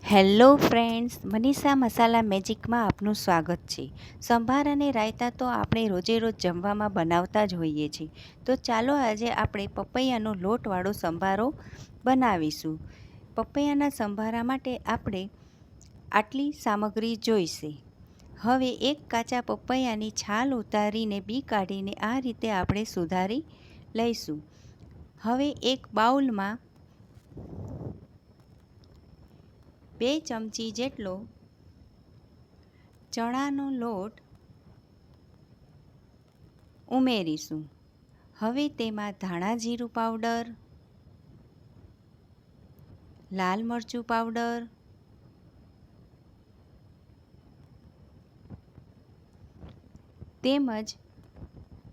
Hello friends, Manisha મસાલા મેજિકમાં આપનું સ્વાગત છે. સંભાર અને રાયતા તો આપણે રોજે રોજ જમવામાં બનાવતા જ હોઈએ છીએ. તો ચાલો આજે આપણે પપૈયાનો લોટવાળો સંભારો બનાવીશું. પપૈયાના સંભારા માટે આપણે આટલી સામગ્રી જોઈશે. હવે એક કાચા પપૈયાની છાલ ઉતારીને બી કાઢીને આ રીતે આપણે સુધારી લઈશું. હવે એક બાઉલમાં 2 ચમચી જેટલો ચણાનો લોટ ઉમેરીશું. હવે તેમાં ધાણા જીરું પાવડર, લાલ મરચું પાવડર, તેમજ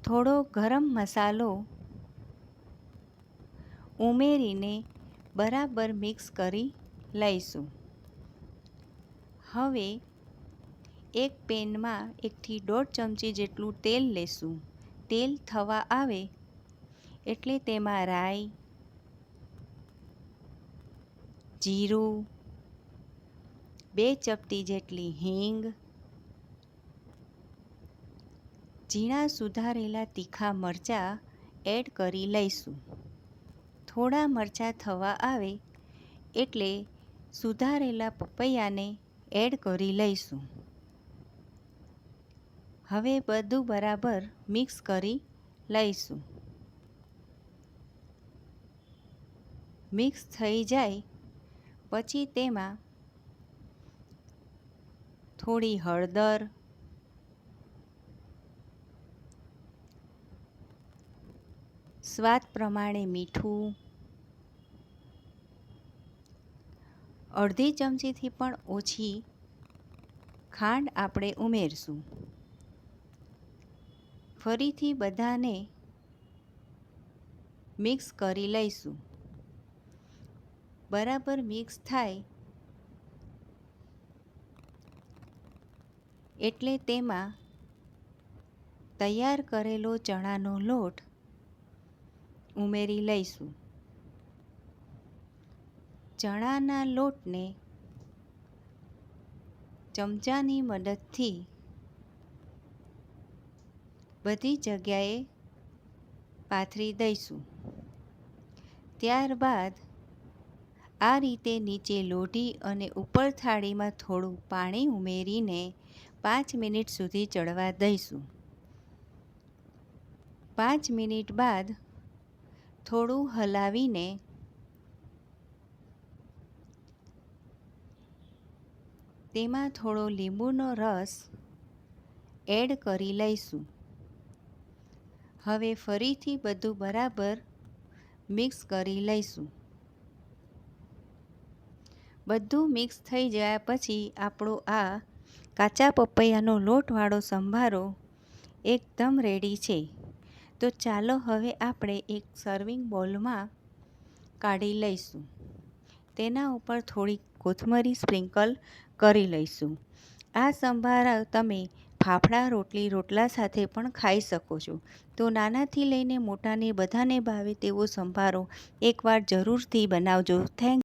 થોડો ગરમ મસાલો ઉમેરીને બરાબર મિક્સ કરી લઈશું. હવે એક પેનમાં 1 થી 1.5 ચમચી જેટલું તેલ લેશું. તેલ થવા આવે એટલે તેમાં રાઈ, જીરું, 2 ચપટી જેટલી હિંગ, ઝીણા સુધારેલા તીખા મરચાં એડ કરી લઈશું. થોડા મરચાં થવા આવે એટલે સુધારેલા પપૈયાને એડ કરી લઈશું. હવે બધું બરાબર મિક્સ કરી લઈશું. મિક્સ થઈ જાય પછી તેમાં થોડી હળદર, સ્વાદ પ્રમાણે મીઠું, અડધી ચમચીથી પણ ઓછી ખાંડ આપણે ઉમેરશું. ફરીથી બધાને મિક્સ કરી લઈશું. બરાબર મિક્સ થાય એટલે તેમાં તૈયાર કરેલો ચણાનો લોટ ઉમેરી લઈશું. ચણાના લોટને ચમચાની મદદથી બધી જગ્યાએ પાથરી દઈશું. ત્યારબાદ આ રીતે નીચે લોઢી અને ઉપર થાળીમાં થોડું પાણી ઉમેરીને 5 મિનિટ સુધી ચડવા દઈશું. 5 મિનિટ બાદ થોડું હલાવીને તેમાં થોડો લીંબુનો રસ એડ કરી લઈશું. હવે ફરીથી બધું બરાબર મિક્સ કરી લઈશું. બધું મિક્સ થઈ ગયા પછી આપણો આ કાચા પપૈયાનો લોટવાળો સંભારો એકદમ રેડી છે. તો ચાલો હવે આપણે એક સર્વિંગ બોલમાં કાઢી લઈશું. તેના ઉપર થોડી કોથમરી સ્પ્રિંકલ કરી લઈશું. આ સંભારા તમે ફાફડા, રોટલી, રોટલા સાથે પણ ખાઈ શકો છો. તો નાનાથી લઈને મોટાને બધાને ભાવે તેવો સંભારો એકવાર જરૂરથી બનાવજો. થેન્ક